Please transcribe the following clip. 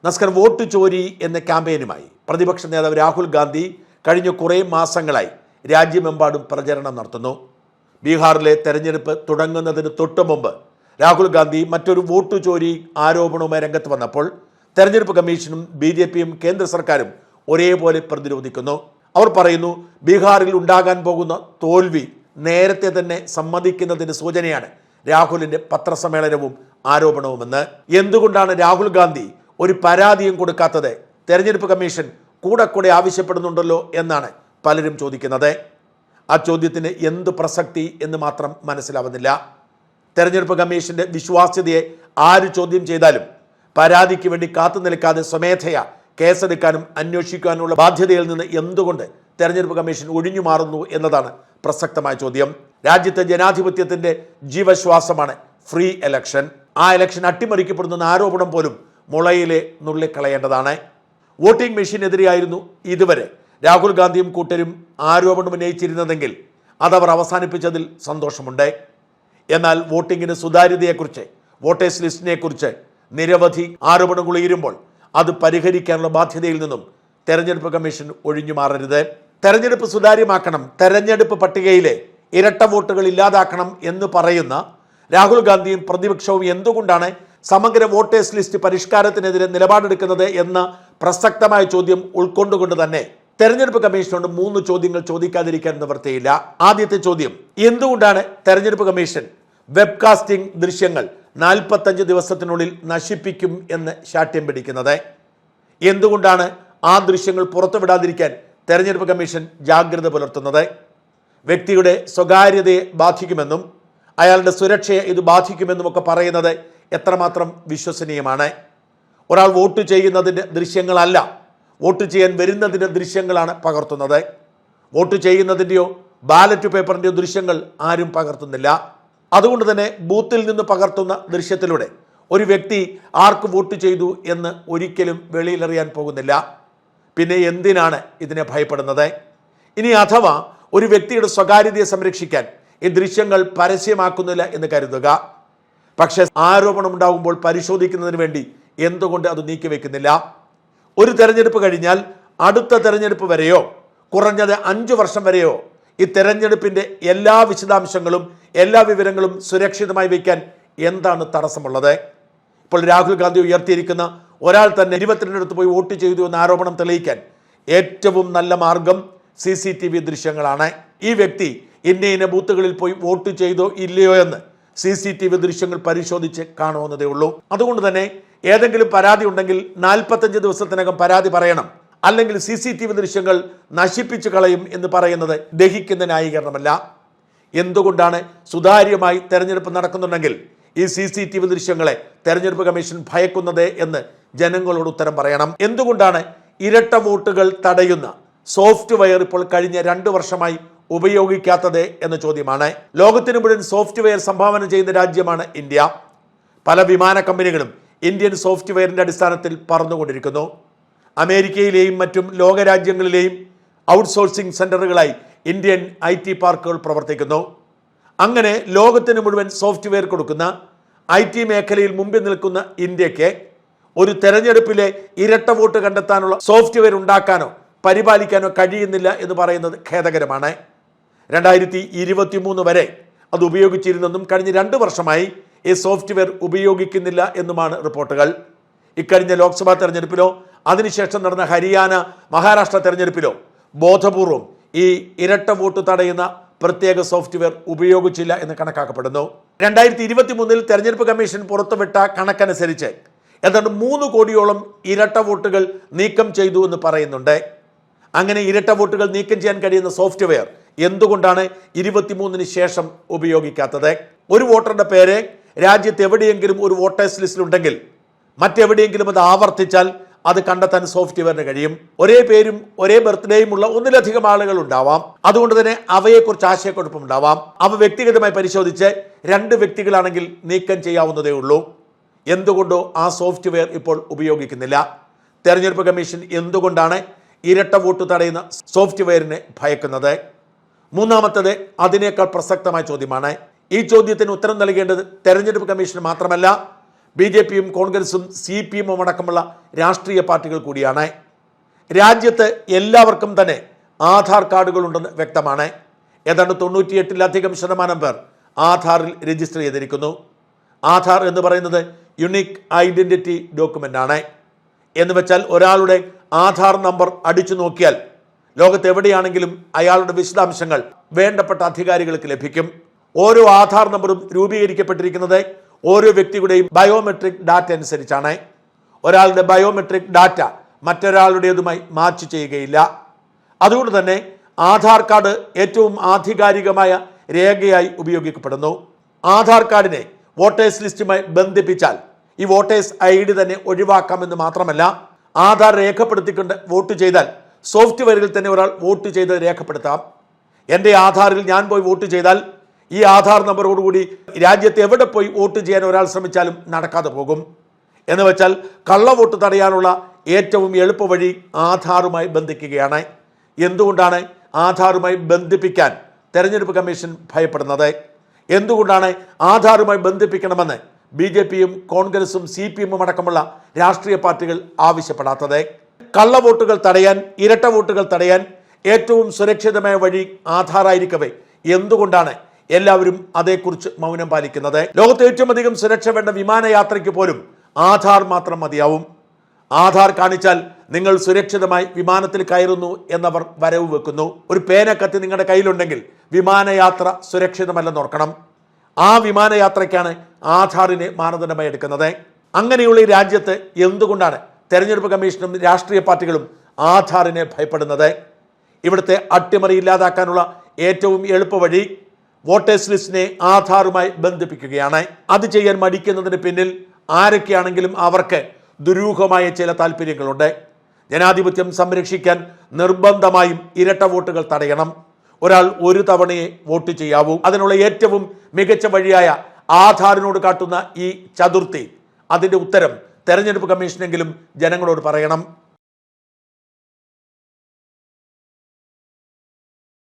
നസ്കർ vote ചോരി എന്ന ക്യാമ്പയിനുമായി പ്രതിപക്ഷ നേതാവ് രാഹുൽ ഗാന്ധി കഴിഞ്ഞ കുറേ മാസങ്ങളായി രാജ്യമെമ്പാടും പ്രചരണം നടത്തുന്നു. ബീഹാറിലെ തെരഞ്ഞെടുപ്പ് തുടങ്ങുന്നതിന് തൊട്ടു മുമ്പ് രാഹുൽ ഗാന്ധി മറ്റൊരു വോട്ട് ചോരി ആരോപണവുമായി രംഗത്ത് വന്നപ്പോൾ തെരഞ്ഞെടുപ്പ് കമ്മീഷനും BJPയും കേന്ദ്ര സർക്കാരും ഒരേപോലെ പ്രതിരോധിക്കുന്നു. അവർ പറയുന്നു, ബീഹാറിൽ ഉണ്ടാകാൻ പോകുന്ന തോൽവി നേരത്തെ തന്നെ സമ്മതിക്കുന്നതിന് സൂചനയാണ് രാഹുലിന്റെ പത്രസമ്മേളനവും ആരോപണവുമെന്ന്. എന്തുകൊണ്ടാണ് രാഹുൽ ഗാന്ധി ഒരു പരാതിയും കൊടുക്കാത്തത്? തെരഞ്ഞെടുപ്പ് കമ്മീഷൻ കൂടെ ആവശ്യപ്പെടുന്നുണ്ടല്ലോ എന്നാണ് പലരും ചോദിക്കുന്നത്. ആ ചോദ്യത്തിന് എന്ത് പ്രസക്തി എന്ന് മാത്രം മനസ്സിലാവുന്നില്ല. തെരഞ്ഞെടുപ്പ് കമ്മീഷന്റെ വിശ്വാസ്യതയെ ആര് ചോദ്യം ചെയ്താലും പരാതിക്ക് വേണ്ടി കാത്തു നിൽക്കാതെ സ്വമേധയാ കേസെടുക്കാനും അന്വേഷിക്കാനുള്ള ബാധ്യതയിൽ നിന്ന് എന്തുകൊണ്ട് തെരഞ്ഞെടുപ്പ് കമ്മീഷൻ ഒഴിഞ്ഞു മാറുന്നു എന്നതാണ് പ്രസക്തമായ ചോദ്യം. രാജ്യത്തെ ജനാധിപത്യത്തിന്റെ ജീവശ്വാസമാണ് ഫ്രീ ഇലക്ഷൻ. ആ ഇലക്ഷൻ അട്ടിമറിക്കപ്പെടുന്ന ആരോപണം പോലും മുളയിലെ നുള്ളിക്കളയേണ്ടതാണ്. വോട്ടിംഗ് മെഷീനെതിരെയായിരുന്നു ഇതുവരെ രാഹുൽ ഗാന്ധിയും കൂട്ടരും ആരോപണം ഉന്നയിച്ചിരുന്നതെങ്കിൽ അതവർ അവസാനിപ്പിച്ചതിൽ സന്തോഷമുണ്ട്. എന്നാൽ വോട്ടിങ്ങിന് സുതാര്യതയെക്കുറിച്ച്, വോട്ടേഴ്സ് ലിസ്റ്റിനെക്കുറിച്ച് നിരവധി ആരോപണങ്ങൾ ഉയരുമ്പോൾ അത് പരിഹരിക്കാനുള്ള ബാധ്യതയിൽ നിന്നും തെരഞ്ഞെടുപ്പ് കമ്മീഷൻ ഒഴിഞ്ഞു മാറരുത്. തെരഞ്ഞെടുപ്പ് സുതാര്യമാക്കണം, തെരഞ്ഞെടുപ്പ് പട്ടികയിലെ ഇരട്ട വോട്ടുകൾ ഇല്ലാതാക്കണം എന്ന് പറയുന്ന രാഹുൽ ഗാന്ധിയും പ്രതിപക്ഷവും എന്തുകൊണ്ടാണ് സമഗ്ര വോട്ടേഴ്സ് ലിസ്റ്റ് പരിഷ്കാരത്തിനെതിരെ നിലപാടെടുക്കുന്നത് എന്ന പ്രസക്തമായ ചോദ്യം ഉൾക്കൊണ്ടുകൊണ്ട് തന്നെ തെരഞ്ഞെടുപ്പ് കമ്മീഷനോട് 3 ചോദ്യങ്ങൾ ചോദിക്കാതിരിക്കാൻ നിവൃത്തിയില്ല. ആദ്യത്തെ ചോദ്യം, എന്തുകൊണ്ടാണ് തെരഞ്ഞെടുപ്പ് കമ്മീഷൻ വെബ്കാസ്റ്റിംഗ് ദൃശ്യങ്ങൾ 45 ദിവസത്തിനുള്ളിൽ നശിപ്പിക്കും എന്ന് ശാഠ്യം പിടിക്കുന്നത്? എന്തുകൊണ്ടാണ് ആ ദൃശ്യങ്ങൾ പുറത്തുവിടാതിരിക്കാൻ തെരഞ്ഞെടുപ്പ് കമ്മീഷൻ ജാഗ്രത പുലർത്തുന്നത്? വ്യക്തിയുടെ സ്വകാര്യതയെ ബാധിക്കുമെന്നും അയാളുടെ സുരക്ഷയെ ഇത് ബാധിക്കുമെന്നും ഒക്കെ പറയുന്നത് എത്രമാത്രം വിശ്വസനീയമാണ്? ഒരാൾ വോട്ട് ചെയ്യുന്നതിൻ്റെ ദൃശ്യങ്ങളല്ല, വോട്ട് ചെയ്യാൻ വരുന്നതിൻ്റെ ദൃശ്യങ്ങളാണ് പകർത്തുന്നത്. വോട്ട് ചെയ്യുന്നതിൻ്റെയോ ബാലറ്റ് പേപ്പറിൻ്റെയോ ദൃശ്യങ്ങൾ ആരും പകർത്തുന്നില്ല. അതുകൊണ്ട് തന്നെ ബൂത്തിൽ നിന്ന് പകർത്തുന്ന ദൃശ്യത്തിലൂടെ ഒരു വ്യക്തി ആർക്ക് വോട്ട് ചെയ്തു എന്ന് ഒരിക്കലും വെളിയിലറിയാൻ പോകുന്നില്ല. പിന്നെ എന്തിനാണ് ഇതിനെ ഭയപ്പെടുന്നത്? ഇനി അഥവാ ഒരു വ്യക്തിയുടെ സ്വകാര്യതയെ സംരക്ഷിക്കാൻ ഈ ദൃശ്യങ്ങൾ പരസ്യമാക്കുന്നില്ല എന്ന് കരുതുക. പക്ഷെ ആരോപണം ഉണ്ടാകുമ്പോൾ പരിശോധിക്കുന്നതിന് വേണ്ടി എന്തുകൊണ്ട് അത് നീക്കിവെക്കുന്നില്ല? ഒരു തെരഞ്ഞെടുപ്പ് കഴിഞ്ഞാൽ അടുത്ത തെരഞ്ഞെടുപ്പ് വരെയോ കുറഞ്ഞത് 5 വർഷം വരെയോ ഈ തെരഞ്ഞെടുപ്പിന്റെ എല്ലാ വിശദാംശങ്ങളും എല്ലാ വിവരങ്ങളും സുരക്ഷിതമായി വയ്ക്കാൻ എന്താണ് തടസ്സമുള്ളത്? ഇപ്പോൾ രാഹുൽ ഗാന്ധി ഉയർത്തിയിരിക്കുന്ന ഒരാൾ തന്നെ 22 പോയി വോട്ട് ചെയ്തു എന്ന ആരോപണം തെളിയിക്കാൻ ഏറ്റവും നല്ല മാർഗം CCTV ദൃശ്യങ്ങളാണ്. ഈ വ്യക്തി ഇന്ന ബൂത്തുകളിൽ പോയി വോട്ട് ചെയ്തോ ഇല്ലയോ എന്ന് CCTV ദൃശ്യങ്ങൾ പരിശോധിച്ച് കാണുന്നതേ ഉള്ളൂ. അതുകൊണ്ട് തന്നെ ഏതെങ്കിലും പരാതി ഉണ്ടെങ്കിൽ 45 ദിവസത്തിനകം പരാതി പറയണം, അല്ലെങ്കിൽ CCTV ദൃശ്യങ്ങൾ നശിപ്പിച്ചു കളയും എന്ന് പറയുന്നത് ദഹിക്കുന്ന ന്യായീകരണമല്ല. എന്തുകൊണ്ടാണ് സുതാര്യമായി തെരഞ്ഞെടുപ്പ് നടക്കുന്നുണ്ടെങ്കിൽ ഈ CCTV ദൃശ്യങ്ങളെ തെരഞ്ഞെടുപ്പ് കമ്മീഷൻ ഭയക്കുന്നത് എന്ന് ജനങ്ങളോട് ഉത്തരം പറയണം. എന്തുകൊണ്ടാണ് ഇരട്ട വോട്ടുകൾ തടയുന്ന സോഫ്റ്റ്വെയർ ഇപ്പോൾ കഴിഞ്ഞ 2 വർഷമായി ഉപയോഗിക്കാത്തത് എന്ന ചോദ്യമാണ്. ലോകത്തിന് മുഴുവൻ സോഫ്റ്റ്വെയർ സംഭാവന ചെയ്യുന്ന രാജ്യമാണ് ഇന്ത്യ. പല വിമാന കമ്പനികളും ഇന്ത്യൻ സോഫ്റ്റ്വെയറിന്റെ അടിസ്ഥാനത്തിൽ പറന്നുകൊണ്ടിരിക്കുന്നു. അമേരിക്കയിലെയും മറ്റും ലോകരാജ്യങ്ങളിലെയും ഔട്ട്സോഴ്സിംഗ് സെന്ററുകളായി ഇന്ത്യൻ IT പാർക്കുകൾ പ്രവർത്തിക്കുന്നു. അങ്ങനെ ലോകത്തിന് മുഴുവൻ സോഫ്റ്റ്വെയർ കൊടുക്കുന്ന IT മേഖലയിൽ മുമ്പിൽ നിൽക്കുന്ന ഇന്ത്യക്ക് ഒരു തെരഞ്ഞെടുപ്പിലെ ഇരട്ട വോട്ട് കണ്ടെത്താനുള്ള സോഫ്റ്റ്വെയർ ഉണ്ടാക്കാനോ പരിപാലിക്കാനോ കഴിയുന്നില്ല എന്ന് പറയുന്നത് ഖേദകരമാണ്. 2023 വരെ അത് ഉപയോഗിച്ചിരുന്നെന്നും കഴിഞ്ഞ 2 വർഷമായി ഈ സോഫ്റ്റ്വെയർ ഉപയോഗിക്കുന്നില്ല എന്നുമാണ് റിപ്പോർട്ടുകൾ. ഇക്കഴിഞ്ഞ ലോക്സഭാ തെരഞ്ഞെടുപ്പിലോ അതിനുശേഷം നടന്ന ഹരിയാന, മഹാരാഷ്ട്ര തെരഞ്ഞെടുപ്പിലോ ബോധപൂർവം ഈ ഇരട്ട വോട്ട് തടയുന്ന പ്രത്യേക സോഫ്റ്റ്വെയർ ഉപയോഗിച്ചില്ല എന്ന് കണക്കാക്കപ്പെടുന്നു. 2023 തെരഞ്ഞെടുപ്പ് കമ്മീഷൻ പുറത്തുവിട്ട കണക്കനുസരിച്ച് ഏതാണ്ട് 3 കോടിയോളം ഇരട്ട വോട്ടുകൾ നീക്കം ചെയ്തു എന്ന് പറയുന്നുണ്ട്. അങ്ങനെ ഇരട്ട വോട്ടുകൾ നീക്കം ചെയ്യാൻ കഴിയുന്ന സോഫ്റ്റ്വെയർ എന്തുകൊണ്ടാണ് 23 ശേഷം ഉപയോഗിക്കാത്തത്? ഒരു വോട്ടറുടെ പേര് രാജ്യത്ത് എവിടെയെങ്കിലും ഒരു വോട്ടേഴ്സ് ലിസ്റ്റിലുണ്ടെങ്കിൽ മറ്റെവിടെയെങ്കിലും അത് ആവർത്തിച്ചാൽ അത് കണ്ടെത്താൻ സോഫ്റ്റ്വെയറിന് കഴിയും. ഒരേ പേരും ഒരേ ബർത്ത്ഡേയും ഉള്ള ഒന്നിലധികം ആളുകൾ ഉണ്ടാവാം. അതുകൊണ്ട് തന്നെ അവയെക്കുറിച്ച് ആശയക്കുഴപ്പം ഉണ്ടാവാം. അവ വ്യക്തിഗതമായി പരിശോധിച്ച് 2 വ്യക്തികളാണെങ്കിൽ നീക്കം ചെയ്യാവുന്നതേ ഉള്ളൂ. എന്തുകൊണ്ടോ ആ സോഫ്റ്റ്വെയർ ഇപ്പോൾ ഉപയോഗിക്കുന്നില്ല? തെരഞ്ഞെടുപ്പ് കമ്മീഷൻ എന്തുകൊണ്ടാണ് ഇരട്ട വോട്ട് തടയുന്ന സോഫ്റ്റ്വെയറിനെ ഭയക്കുന്നത്? മൂന്നാമത്തേത് അതിനേക്കാൾ പ്രസക്തമായ ചോദ്യമാണ്. ഈ ചോദ്യത്തിന് ഉത്തരം നൽകേണ്ടത് തെരഞ്ഞെടുപ്പ് കമ്മീഷൻ മാത്രമല്ല, BJPയും കോൺഗ്രസും CPMും അടക്കമുള്ള രാഷ്ട്രീയ പാർട്ടികൾ കൂടിയാണ്. രാജ്യത്ത് എല്ലാവർക്കും തന്നെ ആധാർ കാർഡുകളുണ്ടെന്ന് വ്യക്തമാണ്. ഏതാണ്ട് 98% പേർ ആധാറിൽ രജിസ്റ്റർ ചെയ്തിരിക്കുന്നു. ആധാർ എന്ന് പറയുന്നത് യുണീക്ക് ഐഡന്റിറ്റി ഡോക്യുമെന്റ് ആണ്. എന്ന് വെച്ചാൽ ഒരാളുടെ ആധാർ നമ്പർ അടിച്ചു നോക്കിയാൽ ലോകത്ത് എവിടെയാണെങ്കിലും അയാളുടെ വിശദാംശങ്ങൾ വേണ്ടപ്പെട്ട അധികാരികൾക്ക് ലഭിക്കും. ഓരോ ആധാർ നമ്പറും രൂപീകരിക്കപ്പെട്ടിരിക്കുന്നത് ഓരോ വ്യക്തിയുടെയും ബയോമെട്രിക് ഡാറ്റ അനുസരിച്ചാണ്. ഒരാളുടെ ബയോമെട്രിക് ഡാറ്റ മറ്റൊരാളുടേതുമായി മാച്ച് ചെയ്യുകയില്ല. അതുകൊണ്ട് തന്നെ ആധാർ കാർഡ് ഏറ്റവും ആധികാരികമായ രേഖയായി ഉപയോഗിക്കപ്പെടുന്നു. ആധാർ കാർഡിനെ വോട്ടേഴ്സ് ലിസ്റ്റുമായി ബന്ധിപ്പിച്ചാൽ ഈ വോട്ടേഴ്സ് ID തന്നെ ഒഴിവാക്കാമെന്ന് മാത്രമല്ല, ആധാർ രേഖപ്പെടുത്തിക്കൊണ്ട് വോട്ട് ചെയ്താൽ സോഫ്റ്റ്വെയറിൽ തന്നെ ഒരാൾ വോട്ട് ചെയ്ത് രേഖപ്പെടുത്താം. എൻ്റെ ആധാറിൽ ഞാൻ പോയി വോട്ട് ചെയ്താൽ ഈ ആധാർ നമ്പറോടുകൂടി രാജ്യത്ത് എവിടെ പോയി വോട്ട് ചെയ്യാൻ ഒരാൾ ശ്രമിച്ചാലും നടക്കാതെ പോകും. എന്ന് വെച്ചാൽ കള്ളവോട്ട് തടയാനുള്ള ഏറ്റവും എളുപ്പവഴി ആധാറുമായി ബന്ധിക്കുകയാണ്. എന്തുകൊണ്ടാണ് ആധാറുമായി ബന്ധിപ്പിക്കാൻ തെരഞ്ഞെടുപ്പ് കമ്മീഷൻ ഭയപ്പെടുന്നത്? എന്തുകൊണ്ടാണ് ആധാറുമായി ബന്ധിപ്പിക്കണമെന്ന് BJPയും കോൺഗ്രസും CPMും അടക്കമുള്ള രാഷ്ട്രീയ പാർട്ടികൾ ആവശ്യപ്പെടാത്തത്? കള്ളവോട്ടുകൾ തടയാൻ, ഇരട്ട വോട്ടുകൾ തടയാൻ ഏറ്റവും സുരക്ഷിതമായ വഴി ആധാറായിരിക്കവേ എന്തുകൊണ്ടാണ് എല്ലാവരും അതേക്കുറിച്ച് മൗനം പാലിക്കുന്നത്? ലോകത്ത് ഏറ്റവും അധികം സുരക്ഷ വേണ്ട വിമാനയാത്രയ്ക്ക് പോലും ആധാർ മാത്രം മതിയാവും. ആധാർ കാണിച്ചാൽ നിങ്ങൾ സുരക്ഷിതമായി വിമാനത്തിൽ കയറുന്നു എന്നവർ വരവ് വെക്കുന്നു. ഒരു പേന കത്തി നിങ്ങളുടെ കയ്യിലുണ്ടെങ്കിൽ വിമാനയാത്ര സുരക്ഷിതമല്ലെന്ന് ഓർക്കണം. ആ വിമാനയാത്രയ്ക്കാണ് ആധാറിനെ മാനദണ്ഡമായി എടുക്കുന്നത്. അങ്ങനെയുള്ള ഈ രാജ്യത്ത് എന്തുകൊണ്ടാണ് തെരഞ്ഞെടുപ്പ് കമ്മീഷനും രാഷ്ട്രീയ പാർട്ടികളും ആധാറിനെ ഭയപ്പെടുന്നത്? ഇവിടുത്തെ അട്ടിമറി ഇല്ലാതാക്കാനുള്ള ഏറ്റവും എളുപ്പവഴി വോട്ടേഴ്സ് ലിസ്റ്റിനെ ആധാറുമായി ബന്ധിപ്പിക്കുകയാണ്. അത് ചെയ്യാൻ മടിക്കുന്നതിന് പിന്നിൽ ആരൊക്കെയാണെങ്കിലും അവർക്ക് ദുരൂഹമായ ചില താല്പര്യങ്ങളുണ്ട്. ജനാധിപത്യം സംരക്ഷിക്കാൻ നിർബന്ധമായും ഇരട്ട വോട്ടുകൾ തടയണം. ഒരാൾ ഒരു തവണയെ വോട്ട് ചെയ്യാവൂ. അതിനുള്ള ഏറ്റവും മികച്ച വഴിയായ ആധാറിനോട് കാട്ടുന്ന ഈ ചതുർത്ഥി, അതിൻ്റെ ഉത്തരം തെരഞ്ഞെടുപ്പ് കമ്മീഷനെങ്കിലും ജനങ്ങളോട് പറയണം.